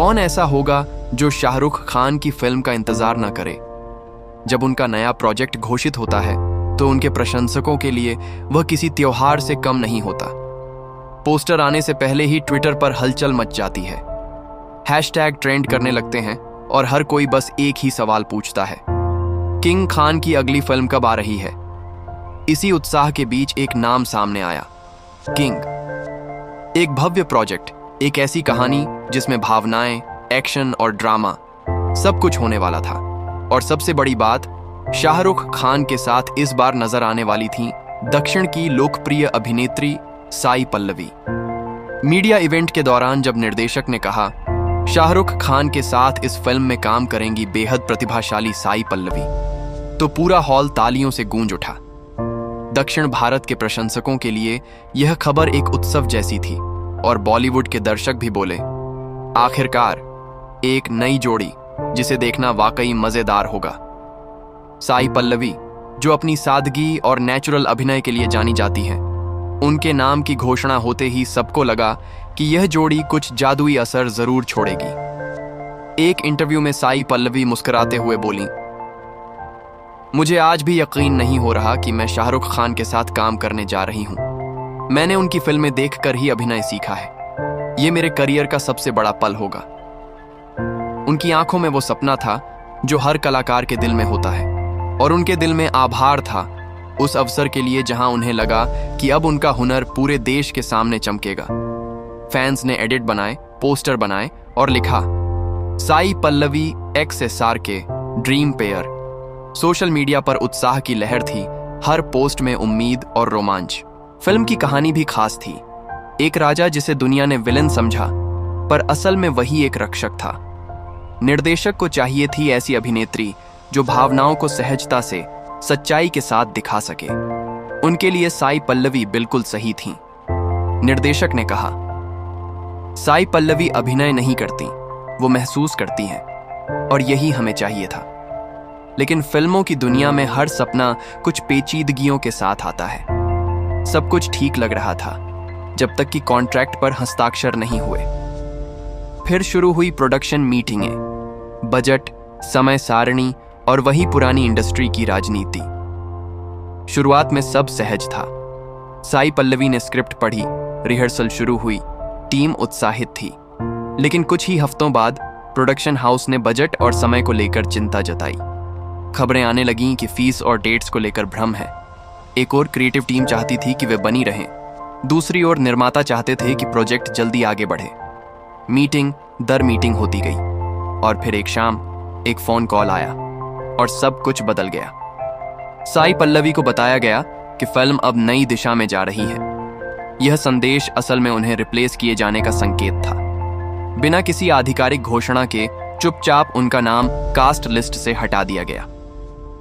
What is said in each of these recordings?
कौन ऐसा होगा जो शाहरुख खान की फिल्म का इंतजार न करे? जब उनका नया प्रोजेक्ट घोषित होता है तो उनके प्रशंसकों के लिए वह किसी त्योहार से कम नहीं होता। पोस्टर आने से पहले ही ट्विटर पर हलचल मच जाती है, हैशटैग ट्रेंड करने लगते हैं और हर कोई बस एक ही सवाल पूछता है, किंग खान की अगली फिल्म कब आ रही है? इसी उत्साह के बीच एक नाम सामने आया, किंग। एक भव्य प्रोजेक्ट, एक ऐसी कहानी जिसमें भावनाएं, एक्शन और ड्रामा सब कुछ होने वाला था। और सबसे बड़ी बात, शाहरुख खान के साथ इस बार नजर आने वाली थी दक्षिण की लोकप्रिय अभिनेत्री साई पल्लवी। मीडिया इवेंट के दौरान जब निर्देशक ने कहा शाहरुख खान के साथ इस फिल्म में काम करेंगी बेहद प्रतिभाशाली साई पल्लवी, तो पूरा हॉल तालियों से गूंज उठा। दक्षिण भारत के प्रशंसकों के लिए यह खबर एक उत्सव जैसी थी और बॉलीवुड के दर्शक भी बोले, आखिरकार एक नई जोड़ी जिसे देखना वाकई मजेदार होगा। साई पल्लवी, जो अपनी सादगी और नेचुरल अभिनय के लिए जानी जाती हैं, उनके नाम की घोषणा होते ही सबको लगा कि यह जोड़ी कुछ जादुई असर जरूर छोड़ेगी। एक इंटरव्यू में साई पल्लवी मुस्कुराते हुए बोली, मुझे आज भी यकीन नहीं हो रहा कि मैं शाहरुख खान के साथ काम करने जा रही हूं। मैंने उनकी फिल्में देखकर ही अभिनय सीखा है। ये मेरे करियर का सबसे बड़ा पल होगा। उनकी आंखों में वो सपना था जो हर कलाकार के दिल में होता है, और उनके दिल में आभार था उस अवसर के लिए जहां उन्हें लगा कि अब उनका हुनर पूरे देश के सामने चमकेगा। फैंस ने एडिट बनाए, पोस्टर बनाए और लिखा, साई पल्लवी XSR के ड्रीम पेयर। सोशल मीडिया पर उत्साह की लहर थी, हर पोस्ट में उम्मीद और रोमांच। फिल्म की कहानी भी खास थी। एक राजा जिसे दुनिया ने विलन समझा, पर असल में वही एक रक्षक था। निर्देशक को चाहिए थी ऐसी अभिनेत्री जो भावनाओं को सहजता से, सच्चाई के साथ दिखा सके। उनके लिए साई पल्लवी बिल्कुल सही थीं। निर्देशक ने कहा, साई पल्लवी अभिनय नहीं करती, वो महसूस करती हैं, और यही हमें चाहिए था। लेकिन फिल्मों की दुनिया में हर सपना कुछ पेचीदगियों के साथ आता है। सब कुछ ठीक लग रहा था जब तक कि कॉन्ट्रैक्ट पर हस्ताक्षर नहीं हुए। फिर शुरू हुई प्रोडक्शन मीटिंगें, बजट, समय सारणी और वही पुरानी इंडस्ट्री की राजनीति। शुरुआत में सब सहज था। साई पल्लवी ने स्क्रिप्ट पढ़ी, रिहर्सल शुरू हुई, टीम उत्साहित थी। लेकिन कुछ ही हफ्तों बाद प्रोडक्शन हाउस ने बजट और समय को लेकर चिंता जताई। खबरें आने लगीं कि फीस और डेट्स को लेकर भ्रम है। एक और क्रिएटिव टीम चाहती थी कि वे बनी रहें, दूसरी ओर निर्माता चाहते थे कि प्रोजेक्ट जल्दी आगे बढ़े। मीटिंग दर मीटिंग होती गई, और फिर एक शाम एक फोन कॉल आया और सब कुछ बदल गया। साई पल्लवी को बताया गया कि फिल्म अब नई दिशा में जा रही है। यह संदेश असल में उन्हें रिप्लेस किए जाने का संकेत था। बिना किसी आधिकारिक घोषणा के चुपचाप उनका नाम कास्ट लिस्ट से हटा दिया गया।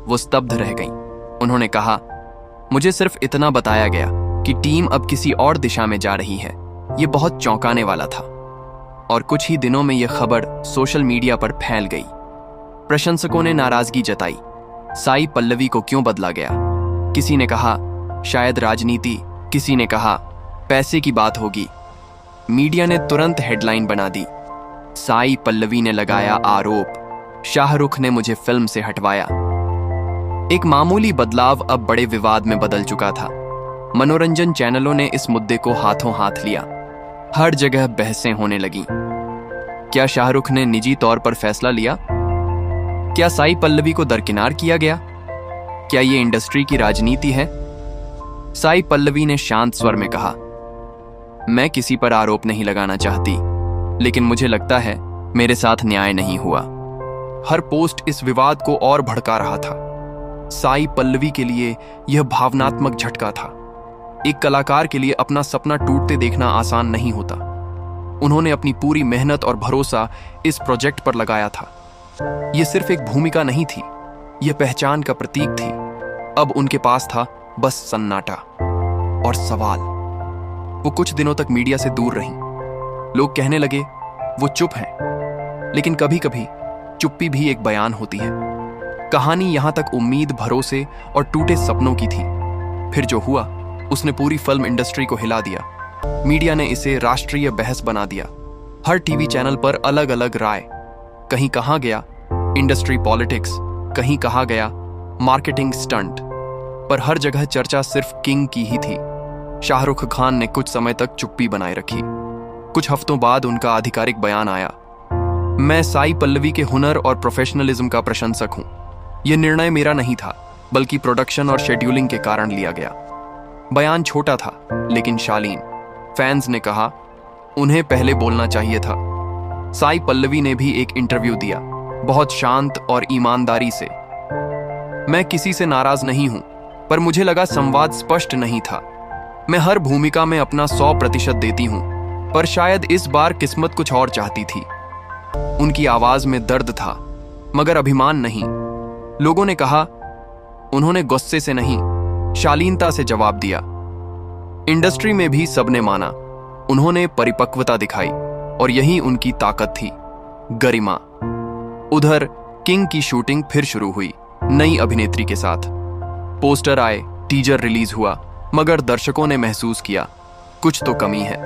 वो स्तब्ध रह गईं। उन्होंने कहा, मुझे सिर्फ इतना बताया गया कि टीम अब किसी और दिशा में जा रही है। ये बहुत चौंकाने वाला था। और कुछ ही दिनों में यह खबर सोशल मीडिया पर फैल गई। प्रशंसकों ने नाराजगी जताई, साई पल्लवी को क्यों बदला गया? किसी ने कहा शायद राजनीति, किसी ने कहा पैसे की बात होगी। मीडिया ने तुरंत हेडलाइन बना दी, साई पल्लवी ने लगाया आरोप, शाहरुख ने मुझे फिल्म से हटवाया। एक मामूली बदलाव अब बड़े विवाद में बदल चुका था। मनोरंजन चैनलों ने इस मुद्दे को हाथों हाथ लिया। हर जगह बहसें होने लगीं। क्या शाहरुख ने निजी तौर पर फैसला लिया? क्या साई पल्लवी को दरकिनार किया गया? क्या ये इंडस्ट्री की राजनीति है? साई पल्लवी ने शांत स्वर में कहा, मैं किसी पर आरोप नहीं लगाना चाहती, लेकिन मुझे लगता है मेरे साथ न्याय नहीं हुआ। हर पोस्ट इस विवाद को और भड़का रहा था। साई पल्लवी के लिए यह भावनात्मक झटका था। एक कलाकार के लिए अपना सपना टूटते देखना आसान नहीं होता। उन्होंने अपनी पूरी मेहनत और भरोसा इस प्रोजेक्ट पर लगाया था। यह सिर्फ एक भूमिका नहीं थी, यह पहचान का प्रतीक थी। अब उनके पास था बस सन्नाटा और सवाल। वो कुछ दिनों तक मीडिया से दूर रहीं। लोग कहने लगे वो चुप हैं, लेकिन कभी कभी चुप्पी भी एक बयान होती है। कहानी यहां तक उम्मीद, भरोसे और टूटे सपनों की थी। फिर जो हुआ उसने पूरी फिल्म इंडस्ट्री को हिला दिया। मीडिया ने इसे राष्ट्रीय बहस बना दिया। हर टीवी चैनल पर अलग अलग राय। कहीं कहा गया इंडस्ट्री पॉलिटिक्स, कहीं कहा गया मार्केटिंग स्टंट, पर हर जगह चर्चा सिर्फ किंग की ही थी। शाहरुख खान ने कुछ समय तक चुप्पी बनाए रखी। कुछ हफ्तों बाद उनका आधिकारिक बयान आया, मैं साई पल्लवी के हुनर और प्रोफेशनलिज्म का प्रशंसक हूं। यह निर्णय मेरा नहीं था, बल्कि प्रोडक्शन और शेड्यूलिंग के कारण लिया गया। बयान छोटा था लेकिन शालीन। फैंस ने कहा उन्हें पहले बोलना चाहिए था। साई पल्लवी ने भी एक इंटरव्यू दिया, बहुत शांत और ईमानदारी से। मैं किसी से नाराज नहीं हूं, पर मुझे लगा संवाद स्पष्ट नहीं था। मैं हर भूमिका में अपना 100% देती हूं, पर शायद इस बार किस्मत कुछ और चाहती थी। उनकी आवाज में दर्द था, मगर अभिमान नहीं। लोगों ने कहा उन्होंने गुस्से से नहीं, शालीनता से जवाब दिया। इंडस्ट्री में भी सबने माना, उन्होंने परिपक्वता दिखाई, और यही उनकी ताकत थी, गरिमा। उधर किंग की शूटिंग फिर शुरू हुई, नई अभिनेत्री के साथ। पोस्टर आए, टीजर रिलीज हुआ, मगर दर्शकों ने महसूस किया कुछ तो कमी है।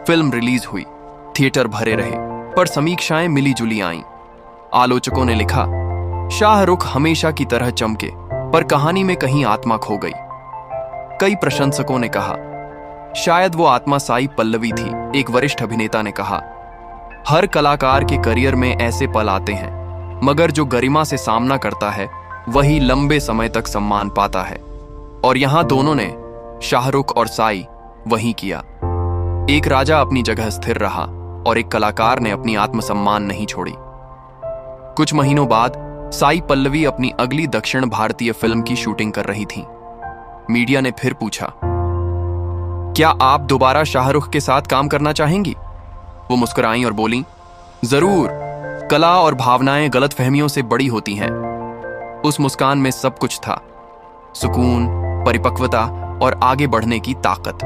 फिल्म रिलीज हुई, थिएटर भरे रहे, पर समीक्षाएं मिली जुली आईं। आलोचकों ने लिखा शाहरुख हमेशा की तरह चमके, पर कहानी में कहीं आत्मा खो गई। कई प्रशंसकों ने कहा शायद वो आत्मा साई पल्लवी थी। एक वरिष्ठ अभिनेता ने कहा हर कलाकार के करियर में ऐसे पल आते हैं, मगर जो गरिमा से सामना करता है वही लंबे समय तक सम्मान पाता है। और यहां दोनों ने, शाहरुख और साई, वही किया। एक राजा अपनी जगह स्थिर रहा और एक कलाकार ने अपनी आत्मसम्मान नहीं छोड़ी। कुछ महीनों बाद साई पल्लवी अपनी अगली दक्षिण भारतीय फिल्म की शूटिंग कर रही थीं। मीडिया ने फिर पूछा क्या आप दोबारा शाहरुख के साथ काम करना चाहेंगी? वो मुस्कुराईं और बोलीं जरूर, कला और भावनाएं गलतफहमियों से बड़ी होती हैं। उस मुस्कान में सब कुछ था, सुकून, परिपक्वता और आगे बढ़ने की ताकत।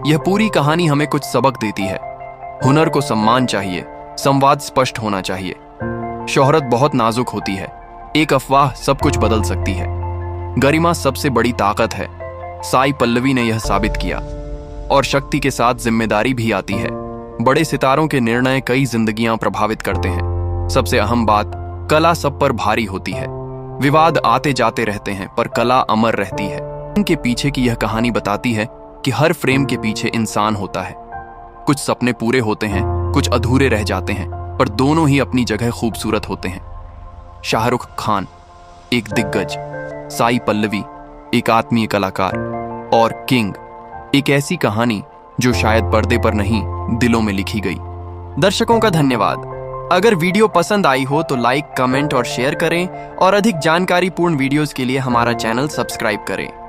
यह पूरी कहानी हमें कुछ सबक देती है। हुनर को सम्मान चाहिए, संवाद स्पष्ट होना चाहिए। शोहरत बहुत नाजुक होती है, एक अफवाह सब कुछ बदल सकती है। गरिमा सबसे बड़ी ताकत है। साई पल्लवी ने यह साबित किया, और शक्ति के साथ जिम्मेदारी भी आती है। बड़े सितारों के निर्णय कई जिंदगियां प्रभावित करते हैं। सबसे अहम बात, कला सब पर भारी होती है। विवाद आते जाते रहते हैं, पर कला अमर रहती है। उनके पीछे की यह कहानी बताती है कि हर फ्रेम के पीछे इंसान होता है। कुछ सपने पूरे होते हैं, कुछ अधूरे रह जाते हैं, पर दोनों ही अपनी जगह खूबसूरत होते हैं। शाहरुख खान एक दिग्गज, साई पल्लवी एक आत्मीय कलाकार, और किंग एक ऐसी कहानी जो शायद पर्दे पर नहीं, दिलों में लिखी गई। दर्शकों का धन्यवाद। अगर वीडियो पसंद आई हो तो लाइक, कमेंट और शेयर करें, और अधिक जानकारीपूर्ण वीडियोस के लिए हमारा चैनल सब्सक्राइब करें।